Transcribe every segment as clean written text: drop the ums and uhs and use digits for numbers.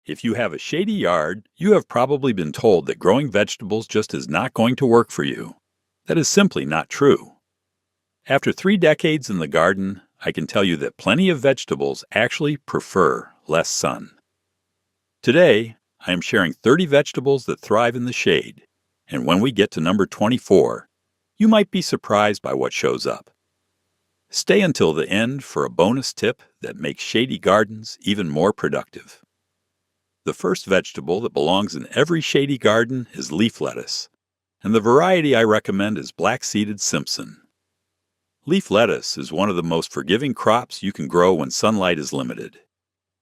If you have a shady yard, you have probably been told that growing vegetables just is not going to work for you. That is simply not true. After 3 decades in the garden, I can tell you that plenty of vegetables actually prefer less sun. Today, I am sharing 30 vegetables that thrive in the shade, and when we get to number 24, you might be surprised by what shows up. Stay until the end for a bonus tip that makes shady gardens even more productive. The first vegetable that belongs in every shady garden is leaf lettuce, and the variety I recommend is black-seeded Simpson. Leaf lettuce is one of the most forgiving crops you can grow when sunlight is limited.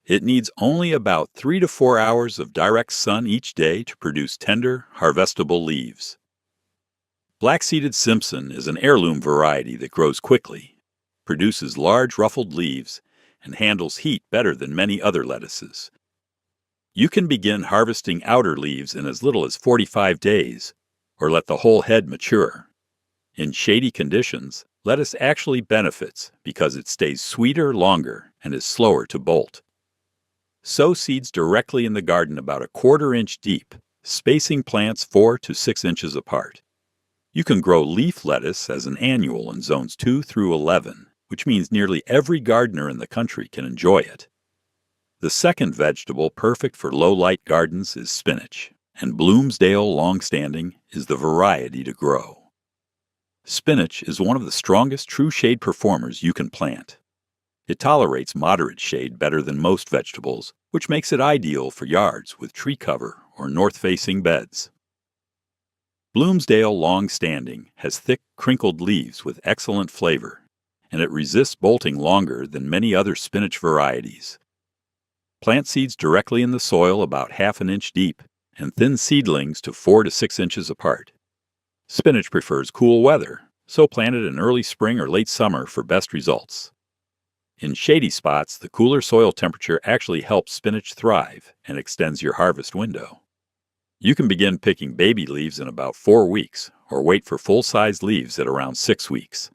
It needs only about 3 to 4 hours of direct sun each day to produce tender, harvestable leaves. Black-seeded Simpson is an heirloom variety that grows quickly, produces large ruffled leaves, and handles heat better than many other lettuces. You can begin harvesting outer leaves in as little as 45 days, or let the whole head mature. In shady conditions, lettuce actually benefits because it stays sweeter longer and is slower to bolt. Sow seeds directly in the garden about a 1/4 inch deep, spacing plants 4 to 6 inches apart. You can grow leaf lettuce as an annual in zones 2 through 11, which means nearly every gardener in the country can enjoy it. The second vegetable perfect for low-light gardens is spinach, and Bloomsdale Longstanding is the variety to grow. Spinach is one of the strongest true shade performers you can plant. It tolerates moderate shade better than most vegetables, which makes it ideal for yards with tree cover or north-facing beds. Bloomsdale Longstanding has thick, crinkled leaves with excellent flavor, and it resists bolting longer than many other spinach varieties. Plant seeds directly in the soil about 1/2 inch deep, and thin seedlings to 4 to 6 inches apart. Spinach prefers cool weather, so plant it in early spring or late summer for best results. In shady spots, the cooler soil temperature actually helps spinach thrive and extends your harvest window. You can begin picking baby leaves in about 4 weeks, or wait for full-size leaves at around 6 weeks.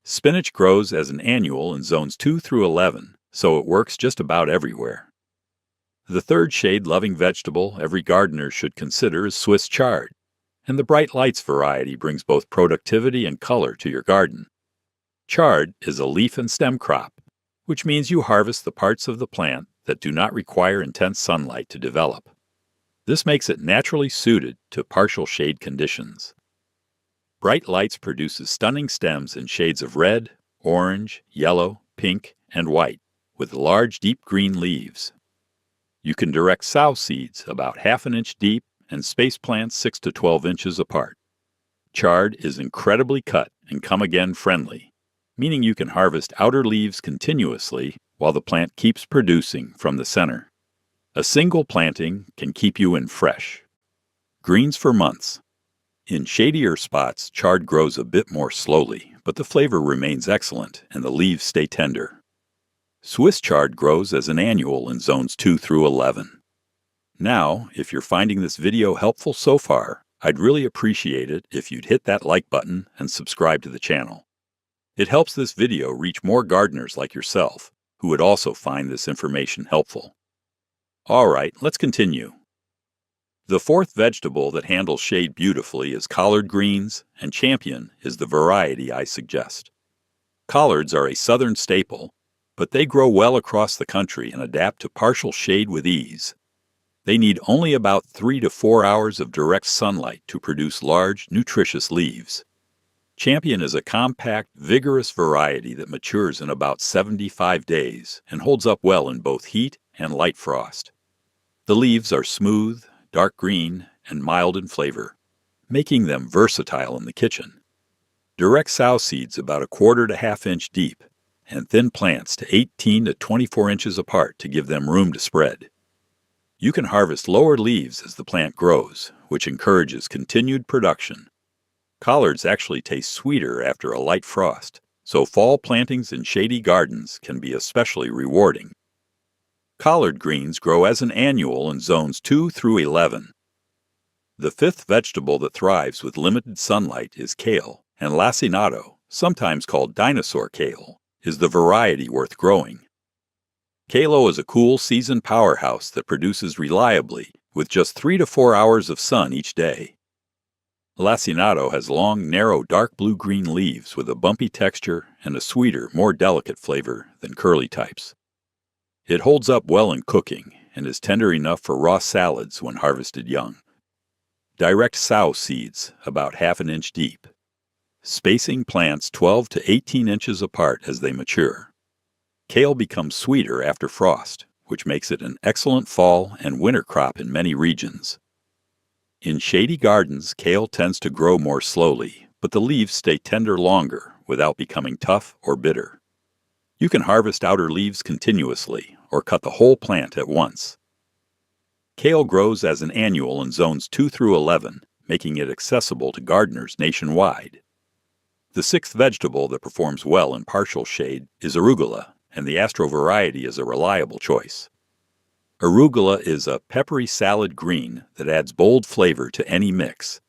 Spinach grows as an annual in zones 2 through 11, so it works just about everywhere. The third shade-loving vegetable every gardener should consider is Swiss chard, and the Bright Lights variety brings both productivity and color to your garden. Chard is a leaf and stem crop, which means you harvest the parts of the plant that do not require intense sunlight to develop. This makes it naturally suited to partial shade conditions. Bright Lights produces stunning stems in shades of red, orange, yellow, pink, and white, with large deep green leaves. You can direct sow seeds about 1/2 inch deep and space plants 6 to 12 inches apart. Chard is incredibly cut and come-again friendly, meaning you can harvest outer leaves continuously while the plant keeps producing from the center. A single planting can keep you in fresh. Greens for months. In shadier spots, chard grows a bit more slowly, but the flavor remains excellent and the leaves stay tender. Swiss chard grows as an annual in zones 2 through 11. Now, if you're finding this video helpful so far, I'd really appreciate it if you'd hit that like button and subscribe to the channel. It helps this video reach more gardeners like yourself, who would also find this information helpful. Alright, let's continue. The fourth vegetable that handles shade beautifully is collard greens, and Champion is the variety I suggest. Collards are a southern staple, but they grow well across the country and adapt to partial shade with ease. They need only about 3 to 4 hours of direct sunlight to produce large, nutritious leaves. Champion is a compact, vigorous variety that matures in about 75 days and holds up well in both heat and light frost. The leaves are smooth, dark green, and mild in flavor, making them versatile in the kitchen. Direct sow seeds about a 1/4 to 1/2 inch deep, and thin plants to 18 to 24 inches apart to give them room to spread. You can harvest lower leaves as the plant grows, which encourages continued production. Collards actually taste sweeter after a light frost, so fall plantings in shady gardens can be especially rewarding. Collard greens grow as an annual in zones 2 through 11. The fifth vegetable that thrives with limited sunlight is kale, and lacinato, sometimes called dinosaur kale, is the variety worth growing. Kalo is a cool season powerhouse that produces reliably with just 3 to 4 hours of sun each day. Lacinato has long, narrow, dark blue-green leaves with a bumpy texture and a sweeter, more delicate flavor than curly types. It holds up well in cooking and is tender enough for raw salads when harvested young. Direct sow seeds, about half an inch deep. Spacing plants 12 to 18 inches apart as they mature. Kale becomes sweeter after frost, which makes it an excellent fall and winter crop in many regions. In shady gardens, kale tends to grow more slowly, but the leaves stay tender longer without becoming tough or bitter. You can harvest outer leaves continuously or cut the whole plant at once. Kale grows as an annual in zones 2 through 11, making it accessible to gardeners nationwide. The sixth vegetable that performs well in partial shade is arugula, and the Astro variety is a reliable choice. Arugula is a peppery salad green that adds bold flavor to any mix.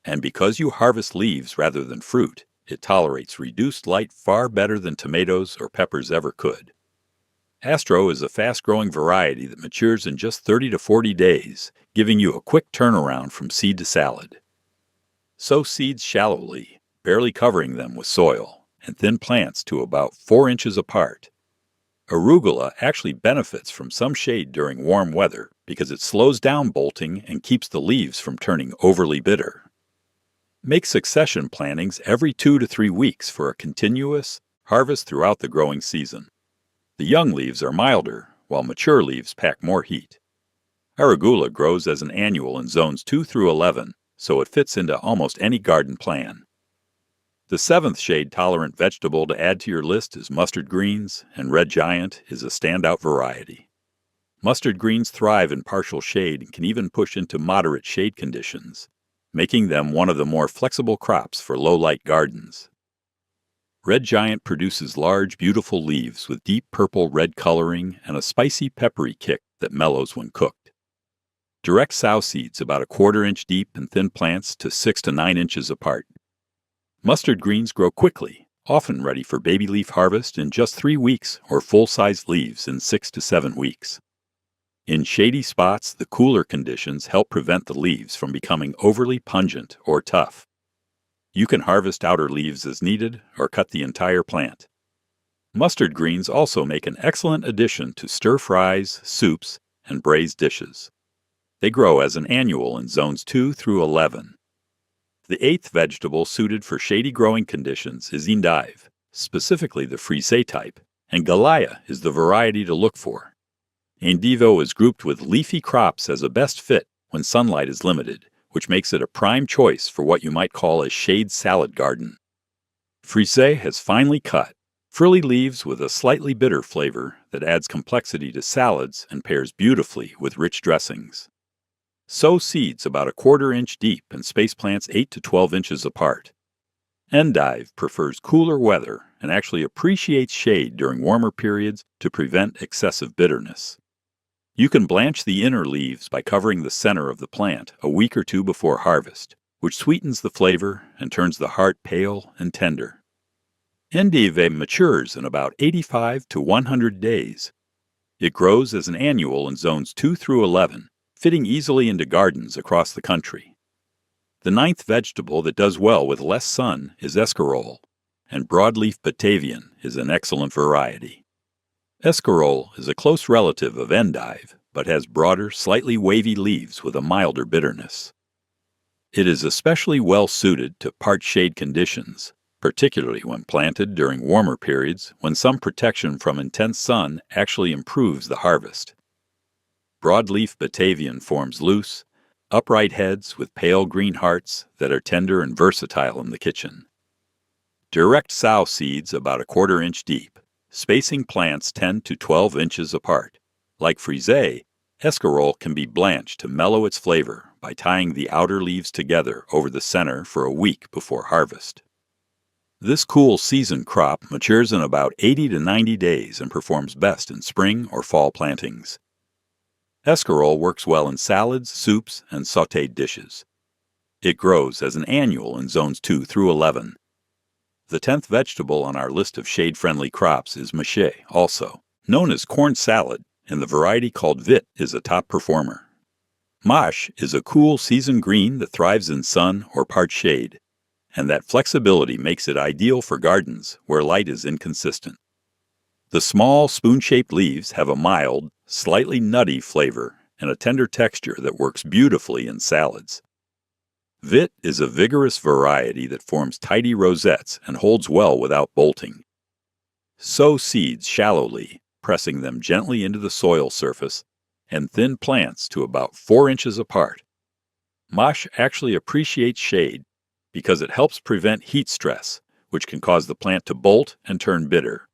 And because you harvest leaves rather than fruit, it tolerates reduced light far better than tomatoes or peppers ever could. Astro is a fast-growing variety that matures in just 30 to 40 days, giving you a quick turnaround from seed to salad. Sow seeds shallowly, barely covering them with soil, and thin plants to about 4 inches apart. Arugula actually benefits from some shade during warm weather because it slows down bolting and keeps the leaves from turning overly bitter. Make succession plantings every 2 to 3 weeks for a continuous harvest throughout the growing season. The young leaves are milder, while mature leaves pack more heat. Arugula grows as an annual in zones 2 through 11, so it fits into almost any garden plan. The seventh shade-tolerant vegetable to add to your list is mustard greens, and red giant is a standout variety. Mustard greens thrive in partial shade and can even push into moderate shade conditions, making them one of the more flexible crops for low-light gardens. Red giant produces large, beautiful leaves with deep purple-red coloring and a spicy, peppery kick that mellows when cooked. Direct sow seeds about a 1/4 inch deep and thin plants to 6 to 9 inches apart. Mustard greens grow quickly, often ready for baby leaf harvest in just 3 weeks or full-sized leaves in 6 to 7 weeks. In shady spots, the cooler conditions help prevent the leaves from becoming overly pungent or tough. You can harvest outer leaves as needed or cut the entire plant. Mustard greens also make an excellent addition to stir-fries, soups, and braised dishes. They grow as an annual in zones 2 through 11. The eighth vegetable suited for shady growing conditions is endive, specifically the frisee type, and galaya is the variety to look for. Endivo is grouped with leafy crops as a best fit when sunlight is limited, which makes it a prime choice for what you might call a shade salad garden. Frisee has finely cut, frilly leaves with a slightly bitter flavor that adds complexity to salads and pairs beautifully with rich dressings. Sow seeds about a 1/4 inch deep and space plants 8 to 12 inches apart. Endive prefers cooler weather and actually appreciates shade during warmer periods to prevent excessive bitterness. You can blanch the inner leaves by covering the center of the plant a week or 2 before harvest, which sweetens the flavor and turns the heart pale and tender. Endive matures in about 85 to 100 days. It grows as an annual in zones 2 through 11, fitting easily into gardens across the country. The ninth vegetable that does well with less sun is escarole, and broadleaf Batavian is an excellent variety. Escarole is a close relative of endive, but has broader, slightly wavy leaves with a milder bitterness. It is especially well suited to part shade conditions, particularly when planted during warmer periods when some protection from intense sun actually improves the harvest. Broadleaf Batavian forms loose, upright heads with pale green hearts that are tender and versatile in the kitchen. Direct sow seeds about a 1/4 inch deep, spacing plants 10 to 12 inches apart. Like frisee, escarole can be blanched to mellow its flavor by tying the outer leaves together over the center for a week before harvest. This cool season crop matures in about 80 to 90 days and performs best in spring or fall plantings. Escarole works well in salads, soups, and sautéed dishes. It grows as an annual in zones 2 through 11. The 10th vegetable on our list of shade-friendly crops is mache, also, Known as corn salad, and the variety called Vit is a top performer. Mosh is a cool seasoned green that thrives in sun or part shade, and that flexibility makes it ideal for gardens where light is inconsistent. The small, spoon-shaped leaves have a mild, slightly nutty flavor and a tender texture that works beautifully in salads. Vit is a vigorous variety that forms tidy rosettes and holds well without bolting. Sow seeds shallowly, pressing them gently into the soil surface, and thin plants to about 4 inches apart. Mosh actually appreciates shade because it helps prevent heat stress, which can cause the plant to bolt and turn bitter.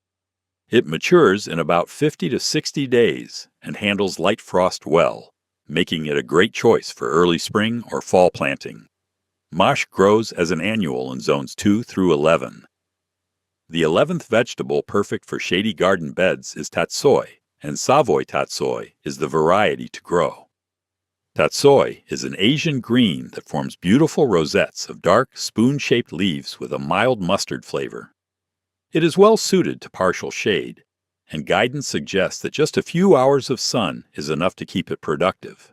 It matures in about 50 to 60 days and handles light frost well, making it a great choice for early spring or fall planting. Mosh grows as an annual in zones 2 through 11. The 11th vegetable perfect for shady garden beds is tatsoi, and Savoy tatsoi is the variety to grow. Tatsoi is an Asian green that forms beautiful rosettes of dark, spoon-shaped leaves with a mild mustard flavor. It is well suited to partial shade, and guidance suggests that just a few hours of sun is enough to keep it productive.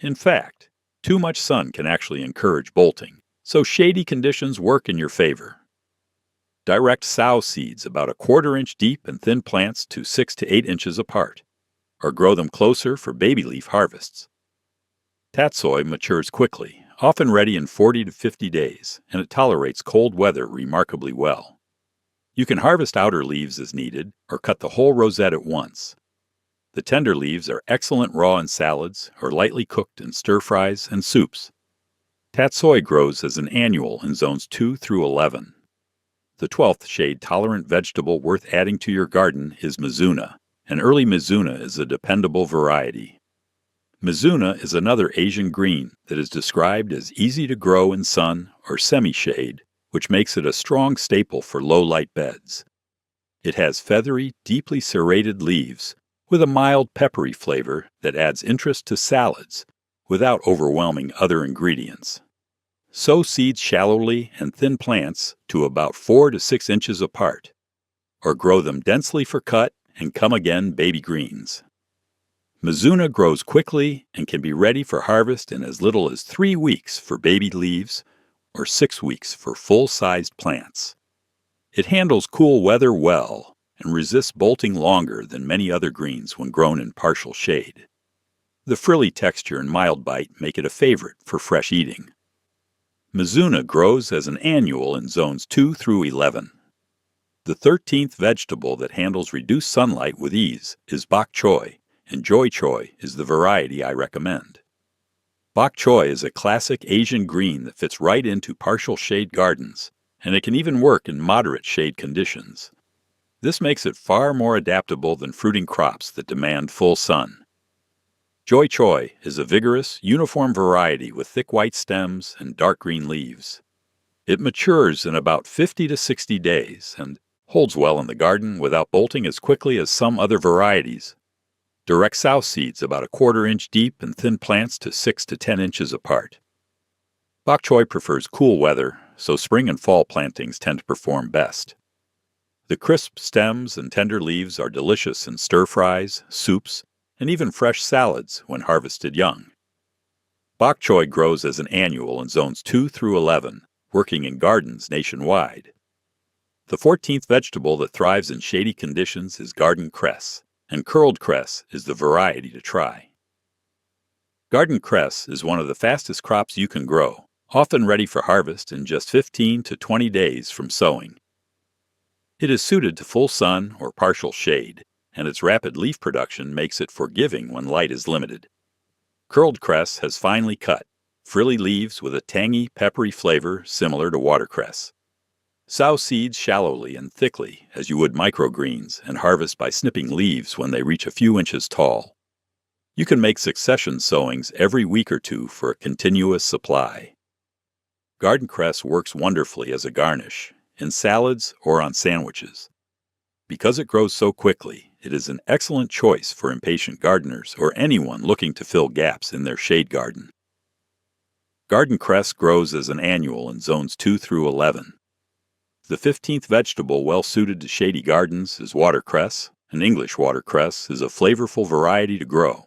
In fact, too much sun can actually encourage bolting, so shady conditions work in your favor. Direct sow seeds about a 1/4 inch deep and thin plants to 6 to 8 inches apart, or grow them closer for baby leaf harvests. Tatsoi matures quickly, often ready in 40 to 50 days, and it tolerates cold weather remarkably well. You can harvest outer leaves as needed, or cut the whole rosette at once. The tender leaves are excellent raw in salads, or lightly cooked in stir-fries and soups. Tatsoi grows as an annual in zones 2 through 11. The 12th shade-tolerant vegetable worth adding to your garden is mizuna, and early mizuna is a dependable variety. Mizuna is another Asian green that is described as easy to grow in sun or semi-shade, which makes it a strong staple for low-light beds. It has feathery, deeply serrated leaves with a mild peppery flavor that adds interest to salads without overwhelming other ingredients. Sow seeds shallowly and thin plants to about 4 to 6 inches apart, or grow them densely for cut and come again baby greens. Mizuna grows quickly and can be ready for harvest in as little as 3 weeks for baby leaves or 6 weeks for full-sized plants. It handles cool weather well and resists bolting longer than many other greens when grown in partial shade. The frilly texture and mild bite make it a favorite for fresh eating. Mizuna grows as an annual in zones 2 through 11. The 13th vegetable that handles reduced sunlight with ease is bok choy, and joy choy is the variety I recommend. Bok choy is a classic Asian green that fits right into partial shade gardens, and it can even work in moderate shade conditions. This makes it far more adaptable than fruiting crops that demand full sun. Joy choy is a vigorous, uniform variety with thick white stems and dark green leaves. It matures in about 50 to 60 days and holds well in the garden without bolting as quickly as some other varieties. Direct sow seeds about a 1/4 inch deep and thin plants to 6 to 10 inches apart. Bok choy prefers cool weather, so spring and fall plantings tend to perform best. The crisp stems and tender leaves are delicious in stir-fries, soups, and even fresh salads when harvested young. Bok choy grows as an annual in zones 2 through 11, working in gardens nationwide. The 14th vegetable that thrives in shady conditions is garden cress, and curled cress is the variety to try. Garden cress is one of the fastest crops you can grow, often ready for harvest in just 15 to 20 days from sowing. It is suited to full sun or partial shade, and its rapid leaf production makes it forgiving when light is limited. Curled cress has finely cut, frilly leaves with a tangy, peppery flavor similar to watercress. Sow seeds shallowly and thickly as you would microgreens and harvest by snipping leaves when they reach a few inches tall. You can make succession sowings every week or two for a continuous supply. Garden cress works wonderfully as a garnish, in salads or on sandwiches. Because it grows so quickly, it is an excellent choice for impatient gardeners or anyone looking to fill gaps in their shade garden. Garden cress grows as an annual in zones 2 through 11. The 15th vegetable well suited to shady gardens is watercress, An English watercress is a flavorful variety to grow.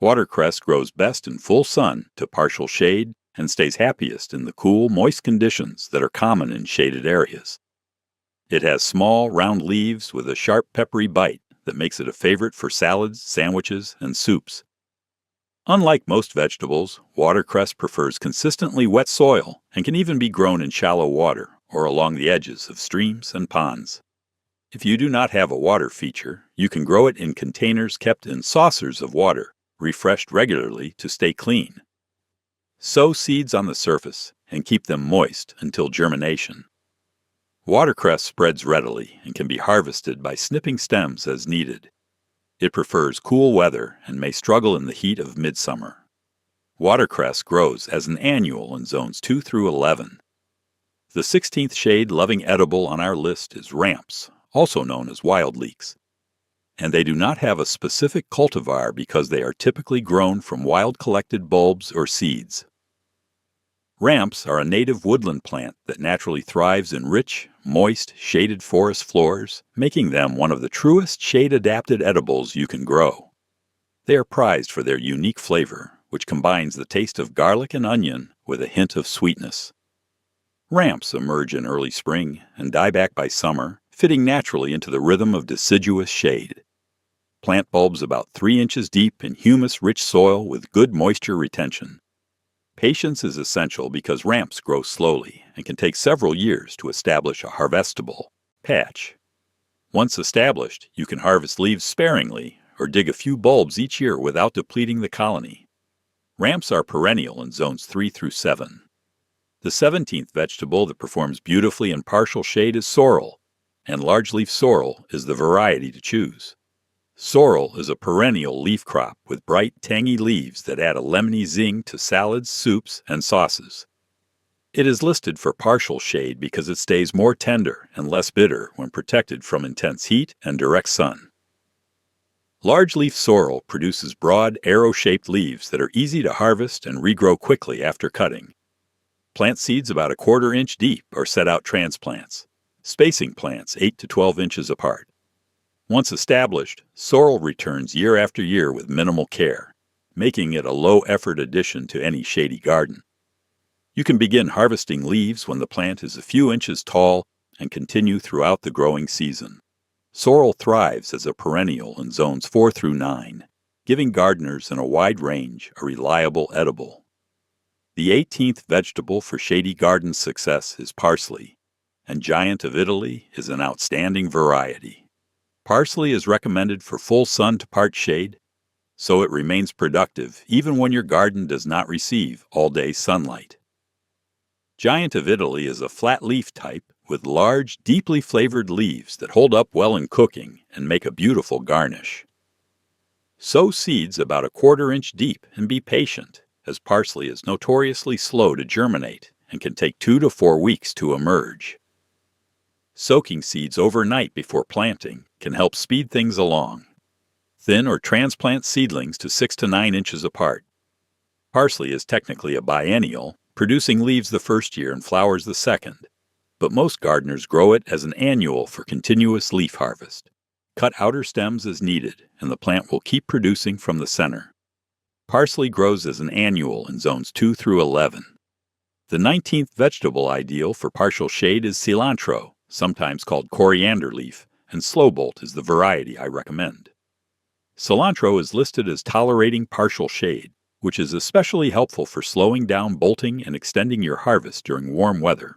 Watercress grows best in full sun to partial shade and stays happiest in the cool, moist conditions that are common in shaded areas. It has small, round leaves with a sharp, peppery bite that makes it a favorite for salads, sandwiches, and soups. Unlike most vegetables, watercress prefers consistently wet soil and can even be grown in shallow water or along the edges of streams and ponds. If you do not have a water feature, you can grow it in containers kept in saucers of water, refreshed regularly to stay clean. Sow seeds on the surface and keep them moist until germination. Watercress spreads readily and can be harvested by snipping stems as needed. It prefers cool weather and may struggle in the heat of midsummer. Watercress grows as an annual in zones 2 through 11. The 16th shade-loving edible on our list is ramps, also known as wild leeks. And they do not have a specific cultivar because they are typically grown from wild-collected bulbs or seeds. Ramps are a native woodland plant that naturally thrives in rich, moist, shaded forest floors, making them one of the truest shade-adapted edibles you can grow. They are prized for their unique flavor, which combines the taste of garlic and onion with a hint of sweetness. Ramps emerge in early spring and die back by summer, fitting naturally into the rhythm of deciduous shade. Plant bulbs about 3 inches deep in humus-rich soil with good moisture retention. Patience is essential because ramps grow slowly and can take several years to establish a harvestable patch. Once established, you can harvest leaves sparingly or dig a few bulbs each year without depleting the colony. Ramps are perennial in zones 3 through 7. The 17th vegetable that performs beautifully in partial shade is sorrel, and large-leaf sorrel is the variety to choose. Sorrel is a perennial leaf crop with bright, tangy leaves that add a lemony zing to salads, soups, and sauces. It is listed for partial shade because it stays more tender and less bitter when protected from intense heat and direct sun. Large-leaf sorrel produces broad, arrow-shaped leaves that are easy to harvest and regrow quickly after cutting. Plant seeds about 1/4 inch deep or set out transplants, spacing plants 8 to 12 inches apart. Once established, sorrel returns year after year with minimal care, making it a low-effort addition to any shady garden. You can begin harvesting leaves when the plant is a few inches tall and continue throughout the growing season. Sorrel thrives as a perennial in zones 4 through 9, giving gardeners in a wide range a reliable edible. The 18th vegetable for shady garden success is parsley, and Giant of Italy is an outstanding variety. Parsley is recommended for full sun to part shade, so it remains productive even when your garden does not receive all-day sunlight. Giant of Italy is a flat leaf type with large, deeply flavored leaves that hold up well in cooking and make a beautiful garnish. Sow seeds about 1/4 inch deep and be patient, as parsley is notoriously slow to germinate and can take 2 to 4 weeks to emerge. Soaking seeds overnight before planting can help speed things along. Thin or transplant seedlings to 6 to 9 inches apart. Parsley is technically a biennial, producing leaves the first year and flowers the second, but most gardeners grow it as an annual for continuous leaf harvest. Cut outer stems as needed, and the plant will keep producing from the center. Parsley grows as an annual in zones 2 through 11. The 19th vegetable ideal for partial shade is cilantro, sometimes called coriander leaf, and slowbolt is the variety I recommend. Cilantro is listed as tolerating partial shade, which is especially helpful for slowing down bolting and extending your harvest during warm weather.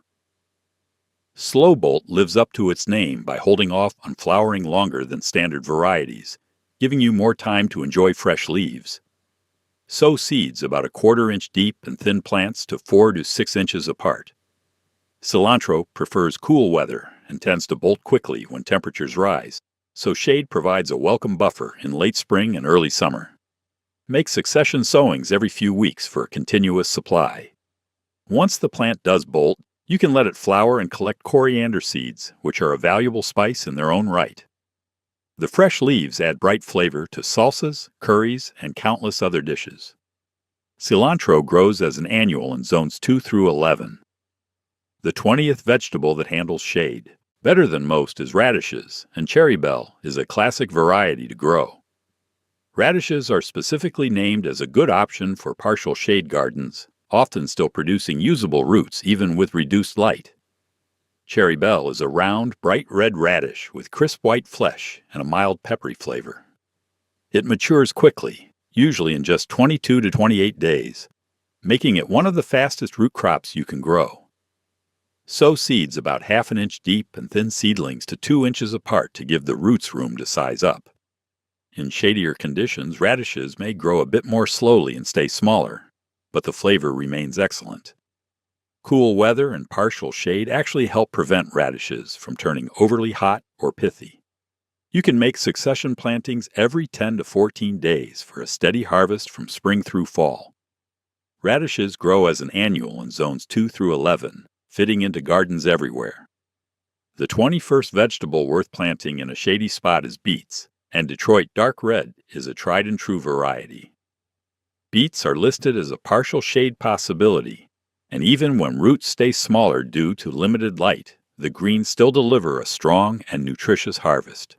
Slowbolt lives up to its name by holding off on flowering longer than standard varieties, giving you more time to enjoy fresh leaves. Sow seeds about 1/4 inch deep and thin plants to 4 to 6 inches apart. Cilantro prefers cool weather and tends to bolt quickly when temperatures rise, so shade provides a welcome buffer in late spring and early summer. Make succession sowings every few weeks for a continuous supply. Once the plant does bolt, you can let it flower and collect coriander seeds, which are a valuable spice in their own right. The fresh leaves add bright flavor to salsas, curries, and countless other dishes. Cilantro grows as an annual in zones 2 through 11. The 20th vegetable that handles shade, Better than most is radishes, and cherry bell is a classic variety to grow. Radishes are specifically named as a good option for partial shade gardens, often still producing usable roots even with reduced light. Cherry bell is a round, bright red radish with crisp white flesh and a mild peppery flavor. It matures quickly, usually in just 22 to 28 days, making it one of the fastest root crops you can grow. Sow seeds about half an inch deep and thin seedlings to 2 inches apart to give the roots room to size up. In shadier conditions, radishes may grow a bit more slowly and stay smaller, but the flavor remains excellent. Cool weather and partial shade actually help prevent radishes from turning overly hot or pithy. You can make succession plantings every 10 to 14 days for a steady harvest from spring through fall. Radishes grow as an annual in zones 2 through 11, fitting into gardens everywhere. The 21st vegetable worth planting in a shady spot is beets, and Detroit dark red is a tried and true variety. Beets are listed as a partial shade possibility, and even when roots stay smaller due to limited light, the greens still deliver a strong and nutritious harvest.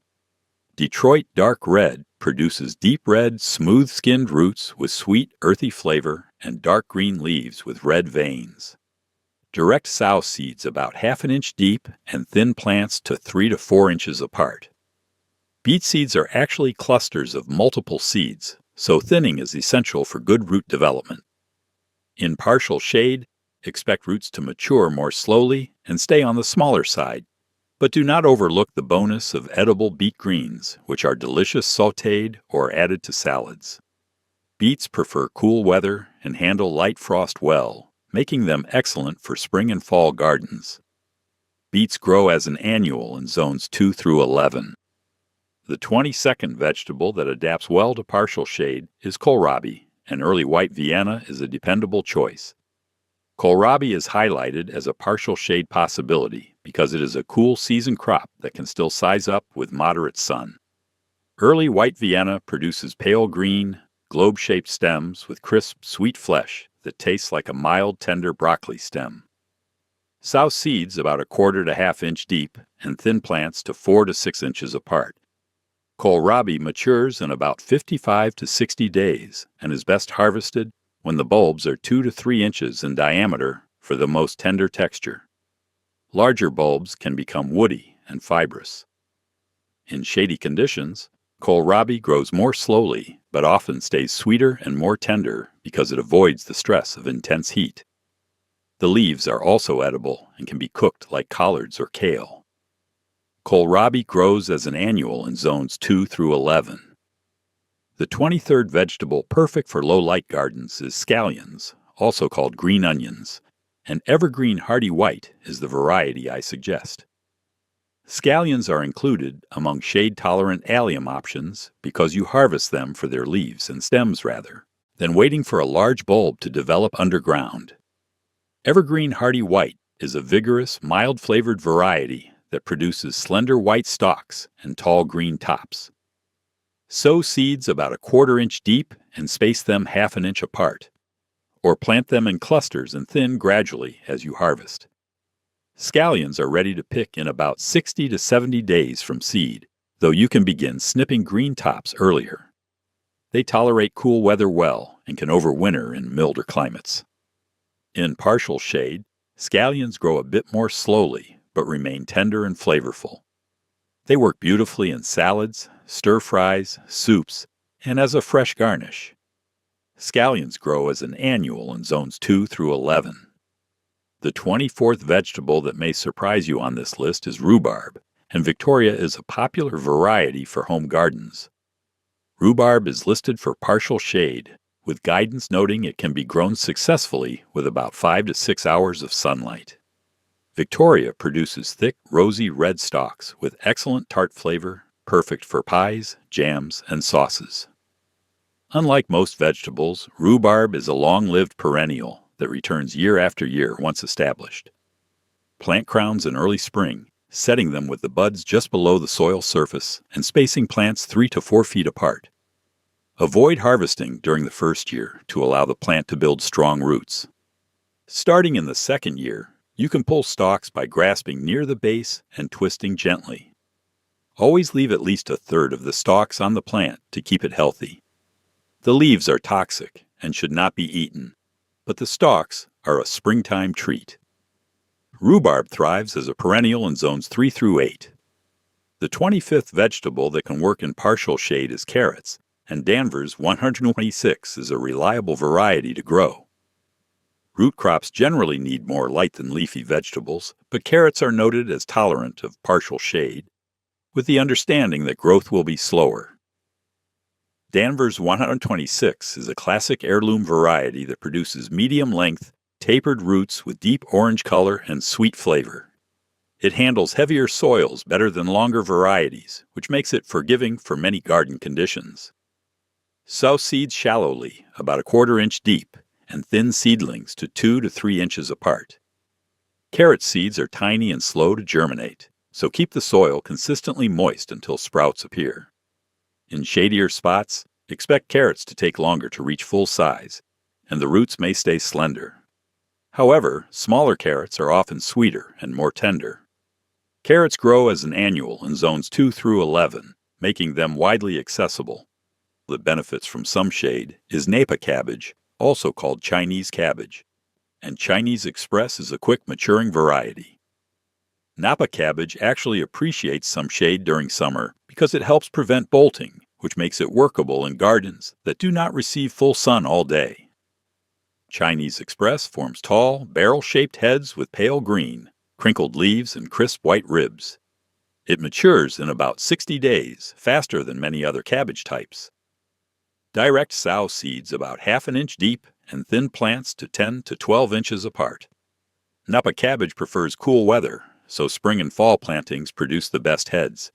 Detroit dark red produces deep red, smooth-skinned roots with sweet, earthy flavor and dark green leaves with red veins. Direct sow seeds about half an inch deep and thin plants to 3 to 4 inches apart. Beet seeds are actually clusters of multiple seeds, so thinning is essential for good root development. In partial shade, expect roots to mature more slowly and stay on the smaller side, but do not overlook the bonus of edible beet greens, which are delicious sautéed or added to salads. Beets prefer cool weather and handle light frost well, making them excellent for spring and fall gardens. Beets grow as an annual in zones 2 through 11. The 22nd vegetable that adapts well to partial shade is kohlrabi, and early white Vienna is a dependable choice. Kohlrabi is highlighted as a partial shade possibility because it is a cool season crop that can still size up with moderate sun. Early white Vienna produces pale green, globe-shaped stems with crisp, sweet flesh that tastes like a mild, tender broccoli stem. Sow seeds about 1/4 to ½ inch deep and thin plants to 4 to 6 inches apart. Kohlrabi matures in about 55 to 60 days and is best harvested when the bulbs are 2 to 3 inches in diameter for the most tender texture. Larger bulbs can become woody and fibrous. In shady conditions, kohlrabi grows more slowly but often stays sweeter and more tender because it avoids the stress of intense heat. The leaves are also edible and can be cooked like collards or kale. Kohlrabi grows as an annual in zones 2 through 11. The 23rd vegetable perfect for low-light gardens is scallions, also called green onions, and evergreen hardy white is the variety I suggest. Scallions are included among shade-tolerant allium options because you harvest them for their leaves and stems rather than waiting for a large bulb to develop underground. Evergreen hardy white is a vigorous, mild-flavored variety that produces slender white stalks and tall green tops. Sow seeds about 1/4 inch deep and space them ½ an inch apart, or plant them in clusters and thin gradually as you harvest. Scallions are ready to pick in about 60 to 70 days from seed, though you can begin snipping green tops earlier. They tolerate cool weather well and can overwinter in milder climates. In partial shade, scallions grow a bit more slowly but remain tender and flavorful. They work beautifully in salads, stir-fries, soups, and as a fresh garnish. Scallions grow as an annual in zones 2 through 11. The 24th vegetable that may surprise you on this list is rhubarb, and Victoria is a popular variety for home gardens. Rhubarb is listed for partial shade, with guidance noting it can be grown successfully with about 5 to 6 hours of sunlight. Victoria produces thick, rosy red stalks with excellent tart flavor, perfect for pies, jams, and sauces. Unlike most vegetables, rhubarb is a long-lived perennial that returns year after year once established. Plant crowns in early spring, setting them with the buds just below the soil surface and spacing plants 3 to 4 feet apart. Avoid harvesting during the first year to allow the plant to build strong roots. Starting in the second year, You can pull stalks by grasping near the base and twisting gently. Always leave at least a third of the stalks on the plant to keep it healthy. The leaves are toxic and should not be eaten, but the stalks are a springtime treat. Rhubarb thrives as a perennial in zones 3 through 8. The 25th vegetable that can work in partial shade is carrots, and Danvers 126 is a reliable variety to grow. Root crops generally need more light than leafy vegetables, but carrots are noted as tolerant of partial shade, with the understanding that growth will be slower. Danvers 126 is a classic heirloom variety that produces medium-length, tapered roots with deep orange color and sweet flavor. It handles heavier soils better than longer varieties, which makes it forgiving for many garden conditions. Sow seeds shallowly, about a 1/4 inch deep, and thin seedlings to 2 to 3 inches apart. Carrot seeds are tiny and slow to germinate, so keep the soil consistently moist until sprouts appear. In shadier spots, expect carrots to take longer to reach full size, and the roots may stay slender. However, smaller carrots are often sweeter and more tender. Carrots grow as an annual in zones 2 through 11, making them widely accessible. That benefits from some shade is Napa cabbage, also called Chinese cabbage, and Chinese Express is a quick maturing variety. Napa cabbage actually appreciates some shade during summer because it helps prevent bolting, which makes it workable in gardens that do not receive full sun all day. Chinese Express forms tall, barrel-shaped heads with pale green, crinkled leaves, and crisp white ribs. It matures in about 60 days, faster than many other cabbage types. Direct sow seeds about 1/2 inch deep and thin plants to 10 to 12 inches apart. Napa cabbage prefers cool weather, so spring and fall plantings produce the best heads.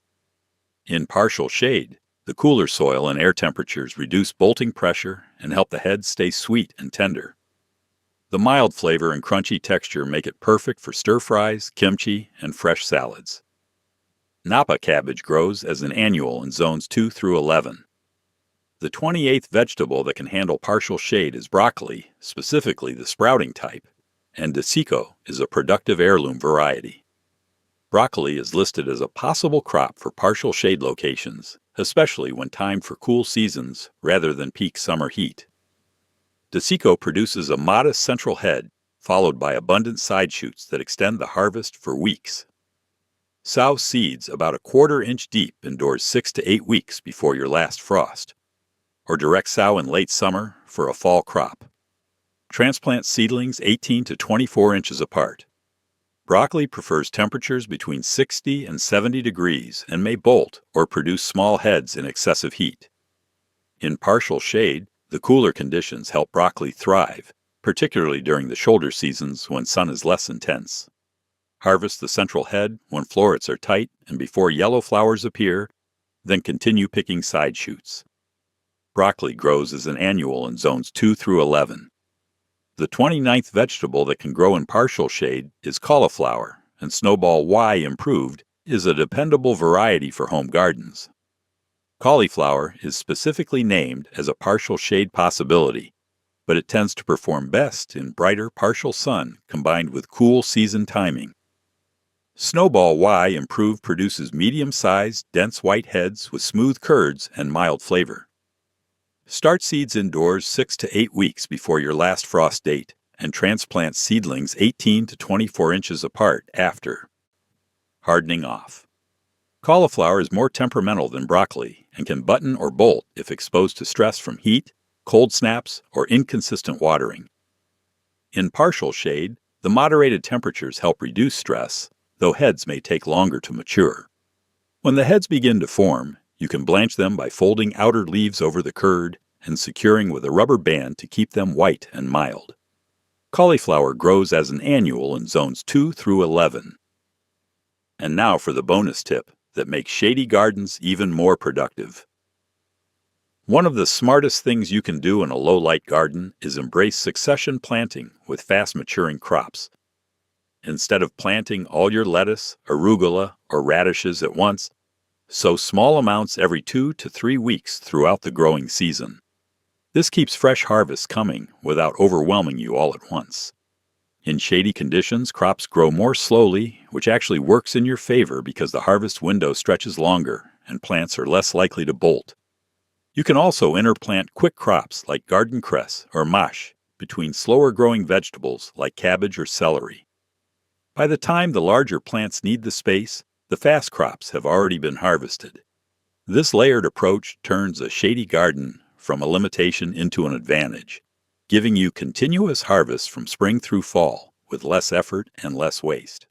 In partial shade, the cooler soil and air temperatures reduce bolting pressure and help the heads stay sweet and tender. The mild flavor and crunchy texture make it perfect for stir-fries, kimchi, and fresh salads. Napa cabbage grows as an annual in zones 2 through 11. The 28th vegetable that can handle partial shade is broccoli, specifically the sprouting type, and Decor is a productive heirloom variety. Broccoli is listed as a possible crop for partial shade locations, especially when timed for cool seasons rather than peak summer heat. Decor produces a modest central head, followed by abundant side shoots that extend the harvest for weeks. Sow seeds about a 1/4 inch deep endures 6 to 8 weeks before your last frost, or direct sow in late summer for a fall crop. Transplant seedlings 18 to 24 inches apart. Broccoli prefers temperatures between 60 and 70 degrees and may bolt or produce small heads in excessive heat. In partial shade, the cooler conditions help broccoli thrive, particularly during the shoulder seasons when sun is less intense. Harvest the central head when florets are tight and before yellow flowers appear, then continue picking side shoots. Broccoli grows as an annual in zones 2 through 11. The 29th vegetable that can grow in partial shade is cauliflower, and Snowball Y Improved is a dependable variety for home gardens. Cauliflower is specifically named as a partial shade possibility, but it tends to perform best in brighter partial sun combined with cool season timing. Snowball Y Improved produces medium-sized, dense white heads with smooth curds and mild flavor. Start seeds indoors 6 to 8 weeks before your last frost date and transplant seedlings 18 to 24 inches apart after. Hardening off. Cauliflower is more temperamental than broccoli and can button or bolt if exposed to stress from heat, cold snaps, or inconsistent watering. In partial shade, the moderated temperatures help reduce stress, though heads may take longer to mature. When the heads begin to form, you can blanch them by folding outer leaves over the curd and securing with a rubber band to keep them white and mild. Cauliflower grows as an annual in zones 2 through 11. And now for the bonus tip that makes shady gardens even more productive. One of the smartest things you can do in a low-light garden is embrace succession planting with fast-maturing crops. Instead of planting all your lettuce, arugula, or radishes at once, sow small amounts every 2 to 3 weeks throughout the growing season. This keeps fresh harvests coming without overwhelming you all at once. In shady conditions, crops grow more slowly, which actually works in your favor because the harvest window stretches longer and plants are less likely to bolt. You can also interplant quick crops like garden cress or mâche between slower-growing vegetables like cabbage or celery. By the time the larger plants need the space, the fast crops have already been harvested. This layered approach turns a shady garden from a limitation into an advantage, giving you continuous harvests from spring through fall with less effort and less waste.